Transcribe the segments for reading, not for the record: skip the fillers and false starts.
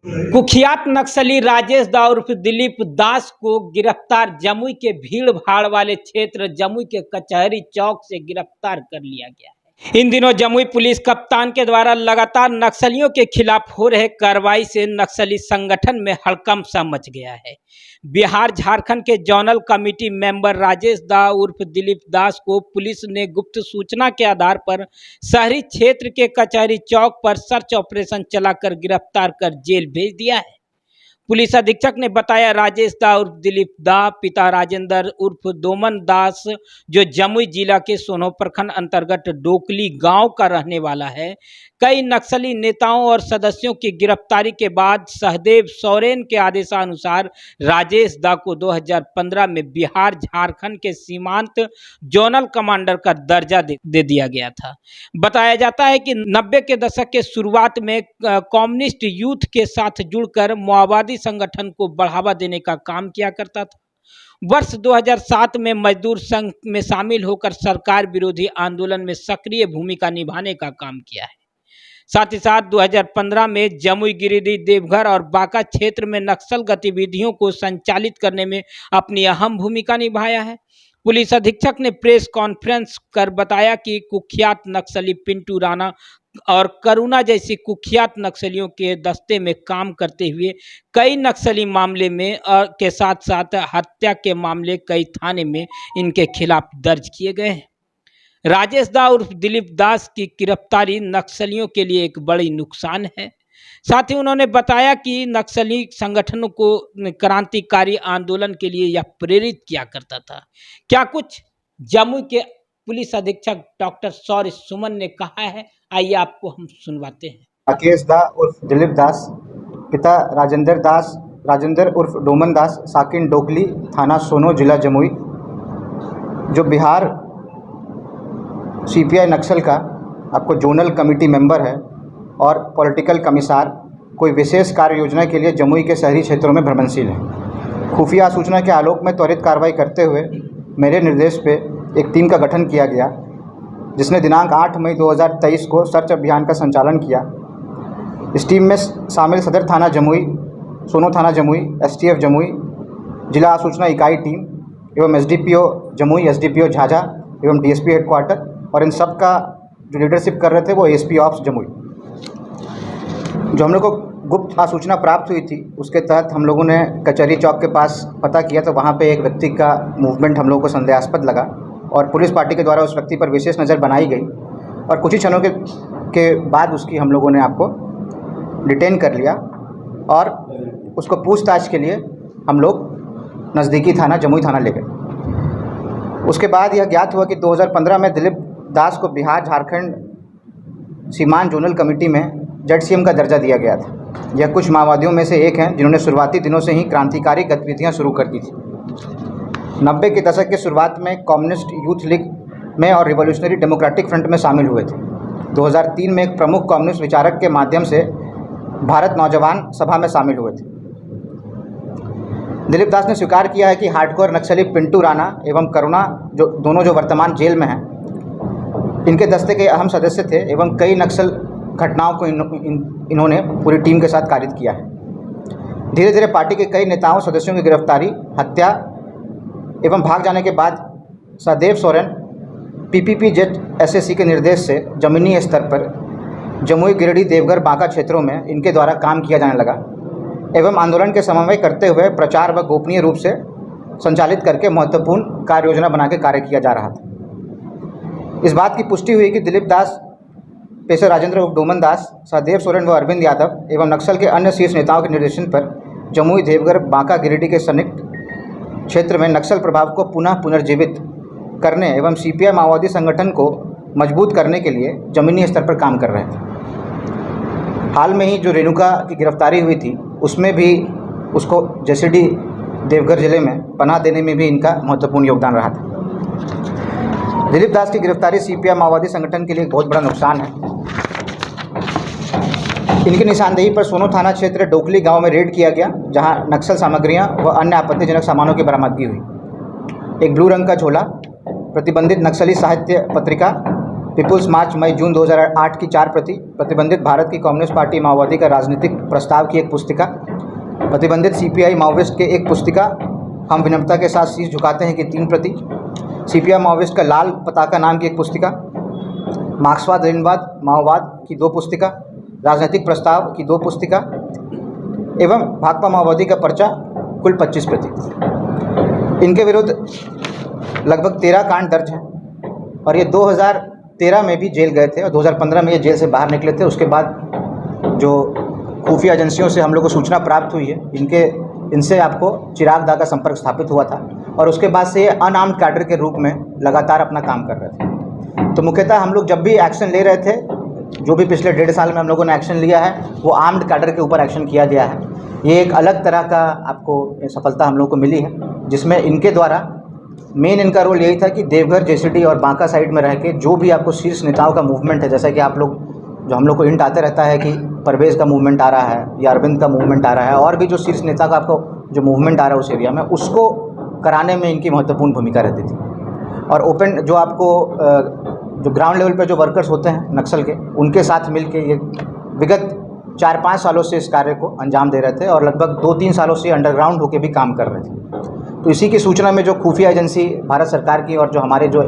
कुख्यात नक्सली राजेश दा उर्फ दिलीप दास को गिरफ्तार जमुई के भीड़ भाड़ वाले क्षेत्र जमुई के कचहरी चौक से गिरफ्तार कर लिया गया है। इन दिनों जमुई पुलिस कप्तान के द्वारा लगातार नक्सलियों के खिलाफ हो रहे कार्रवाई से नक्सली संगठन में हड़कंप सा मच गया है। बिहार झारखंड के जोनल कमेटी मेंबर राजेश दा उर्फ दिलीप दास को पुलिस ने गुप्त सूचना के आधार पर शहरी क्षेत्र के कचहरी चौक पर सर्च ऑपरेशन चलाकर गिरफ्तार कर जेल भेज दिया है। पुलिस अधीक्षक ने बताया, राजेश दा उर्फ दिलीप दा पिता राजेंद्र उर्फ डोमन दास जो जमुई जिला के सोनो प्रखंड अंतर्गत डोकली गांव का रहने वाला है, कई नक्सली नेताओं और सदस्यों की गिरफ्तारी के बाद सहदेव सोरेन के आदेशानुसार राजेश दा को 2015 में बिहार झारखंड के सीमांत जोनल कमांडर का दर्जा दे दिया गया था। बताया जाता है कि 90 के दशक के शुरुआत में कम्युनिस्ट यूथ के साथ जुड़कर माओवादी संगठन को बढ़ावा देने का काम किया करता था। वर्ष 2007 में मजदूर संघ में शामिल होकर सरकार विरोधी आंदोलन में सक्रिय भूमिका निभाने का काम किया है। साथ ही साथ 2015 में जमुई, गिरिडीह, देवघर और बांका क्षेत्र में नक्सल गतिविधियों को संचालित करने में अपनी अहम भूमिका निभाया है। पुलिस अधीक्षक ने प्रेस कॉन्फ्रेंस कर बताया कि कुख्यात नक्सली पिंटू राणा और करुणा जैसी कुख्यात नक्सलियों के दस्ते में काम करते हुए कई नक्सली मामले में के साथ साथ हत्या के मामले कई थाने में इनके खिलाफ दर्ज किए गए हैं। राजेश दा उर्फ दिलीप दास की गिरफ्तारी नक्सलियों के लिए एक बड़ी नुकसान है। साथ ही उन्होंने बताया कि नक्सली संगठनों को क्रांतिकारी आंदोलन के लिए यह प्रेरित किया करता था। क्या कुछ जमुई के पुलिस अधीक्षक डॉक्टर सौर्य सुमन ने कहा है, आइए आपको हम सुनवाते हैं। राकेश दा उर्फ दिलीप दास, पिता राजेंद्र उर्फ डोमन दास, साकिन डोकली, थाना सोनो, जिला जमुई, जो बिहार सीपीआई नक्सल का आपको जोनल कमेटी मेंबर है और पॉलिटिकल कमिश्नर, कोई विशेष कार्य योजना के लिए जमुई के शहरी क्षेत्रों में भ्रमणशील है। खुफिया सूचना के आलोक में त्वरित कार्रवाई करते हुए मेरे निर्देश पे एक टीम का गठन किया गया, जिसने दिनांक 8 मई 2023 को सर्च अभियान का संचालन किया। इस टीम में शामिल सदर थाना जमुई, सोनो थाना जमुई, एसटीएफ जमुई, जिला सूचना इकाई टीम एवं एसडीपीओ जमुई, एसडीपीओ झाझा एवं डीएसपी हेडक्वार्टर, और इन सब का जो लीडरशिप कर रहे थे वो एसपी ऑफ्स जमुई। जो हम लोग को गुप्त सूचना प्राप्त हुई थी, उसके तहत हम लोगों ने कचहरी चौक के पास पता किया तो वहाँ पे एक व्यक्ति का मूवमेंट हम लोगों को संदेहास्पद लगा और पुलिस पार्टी के द्वारा उस व्यक्ति पर विशेष नज़र बनाई गई और कुछ ही क्षणों के बाद उसकी हम लोगों ने आपको डिटेन कर लिया और उसको पूछताछ के लिए हम लोग नज़दीकी थाना जमुई थाना ले गए। उसके बाद यह ज्ञात हुआ कि 2015 में दिलीप दास को बिहार झारखंड सीमांत जोनल कमेटी में जेडसीएम का दर्जा दिया गया था। यह कुछ माओवादियों में से एक हैं जिन्होंने शुरुआती दिनों से ही क्रांतिकारी गतिविधियां शुरू कर दी थी। 90 के दशक के शुरुआत में कम्युनिस्ट यूथ लीग में और रिवॉल्यूशनरी डेमोक्रेटिक फ्रंट में शामिल हुए थे। 2003 में एक प्रमुख कम्युनिस्ट विचारक के माध्यम से भारत नौजवान सभा में शामिल हुए थे। दिलीप दास ने स्वीकार किया है कि हार्डकोर नक्सली पिंटू राणा एवं करुणा जो वर्तमान जेल में हैं, इनके दस्ते के अहम सदस्य थे एवं कई नक्सल घटनाओं को इन्होंने पूरी टीम के साथ कारित किया है। धीरे धीरे पार्टी के कई नेताओं सदस्यों की गिरफ्तारी, हत्या एवं भाग जाने के बाद सहदेव सोरेन पीपीपी जेट एसएससी के निर्देश से जमीनी स्तर पर जमुई, गिरिडीह, देवघर, बांका क्षेत्रों में इनके द्वारा काम किया जाने लगा एवं आंदोलन के समन्वय करते हुए प्रचार व गोपनीय रूप से संचालित करके महत्वपूर्ण कार्य योजना बना के कार्य किया जा रहा था। इस बात की पुष्टि हुई कि दिलीप दास पेशे राजेंद्र उर्फ डोमन दास, सहदेव सोरेन व अरविंद यादव एवं नक्सल के अन्य शीर्ष नेताओं के निर्देशन पर जमुई, देवघर, बांका, गिरिडीह के संयुक्त क्षेत्र में नक्सल प्रभाव को पुनर्जीवित करने एवं सीपीआई माओवादी संगठन को मजबूत करने के लिए जमीनी स्तर पर काम कर रहे थे। हाल में ही जो रेणुका की गिरफ्तारी हुई थी, उसमें भी उसको जसीडीह, देवघर जिले में पनाह देने में भी इनका महत्वपूर्ण योगदान रहा था। दिलीप दास की गिरफ्तारी सीपीआई माओवादी संगठन के लिए बहुत बड़ा नुकसान है। इनकी निशानदेही पर सोनो थाना क्षेत्र डोकली गांव में रेड किया गया, जहां नक्सल सामग्रियां व अन्य आपत्तिजनक सामानों की बरामदगी हुई। एक ब्लू रंग का झोला, प्रतिबंधित नक्सली साहित्य पत्रिका, पीपुल्स मार्च मई जून 2008 की 4 प्रति, प्रतिबंधित भारत की कम्युनिस्ट पार्टी माओवादी का राजनीतिक प्रस्ताव की 1 पुस्तिका, प्रतिबंधित सीपीआई माओविस्ट के 1 पुस्तिका, हम विनम्रता के साथ शीश झुकाते हैं कि 3 प्रति, सीपीआई माओविस्ट का लाल पताका नाम की 1 पुस्तिका, मार्क्सवाद लेनिनवाद माओवाद की 2 पुस्तिका, राजनीतिक प्रस्ताव की 2 पुस्तिका एवं भाकपा माओवादी का पर्चा कुल 25 प्रति। इनके विरुद्ध लगभग 13 कांड दर्ज हैं और ये 2013 में भी जेल गए थे और 2015 में ये जेल से बाहर निकले थे। उसके बाद जो खुफिया एजेंसियों से हम लोग को सूचना प्राप्त हुई है, इनसे आपको चिराग दा का संपर्क स्थापित हुआ था और उसके बाद से ये अनआर्म्ड कैडर के रूप में लगातार अपना काम कर रहे थे। तो मुख्यतः हम लोग जब भी एक्शन ले रहे थे, जो भी पिछले 1.5 साल में हम लोगों ने एक्शन लिया है, वो आर्म्ड कैडर के ऊपर एक्शन किया गया है। ये एक अलग तरह का आपको सफलता हम लोग को मिली है, जिसमें इनके द्वारा मेन इनका रोल यही था कि देवघर, जेसीडी और बांका साइड में रह के जो भी आपको शीर्ष नेताओं का मूवमेंट है, जैसा कि आप लोग जो हम लोग को हिंट आते रहता है कि परवेज़ का मूवमेंट आ रहा है या अरविंद का मूवमेंट आ रहा है और भी जो शीर्ष नेता का आपको जो मूवमेंट आ रहा है उस एरिया में, उसको कराने में इनकी महत्वपूर्ण भूमिका रहती थी। और ओपन जो आपको जो ग्राउंड लेवल पे जो वर्कर्स होते हैं नक्सल के, उनके साथ मिलके ये विगत 4-5 सालों से इस कार्य को अंजाम दे रहे थे और लगभग 2-3 सालों से अंडरग्राउंड होकर भी काम कर रहे थे। तो इसी की सूचना में जो खुफिया एजेंसी भारत सरकार की और जो हमारे जो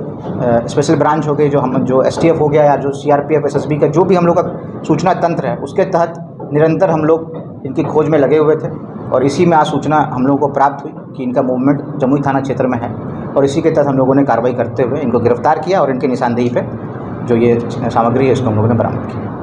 स्पेशल ब्रांच हो गई, जो एसटीएफ हो गया या जो सीआरपीएफ, एसएसबी का जो भी हम लोग का सूचना तंत्र है, उसके तहत निरंतर हम लोग इनकी खोज में लगे हुए थे और इसी में आज सूचना हम लोगों को प्राप्त हुई कि इनका मूवमेंट जमुई थाना क्षेत्र में है और इसी के तहत हम लोगों ने कार्रवाई करते हुए इनको गिरफ्तार किया और इनकी निशानदेही पे जो ये सामग्री है इसको हम लोगों ने बरामद किया।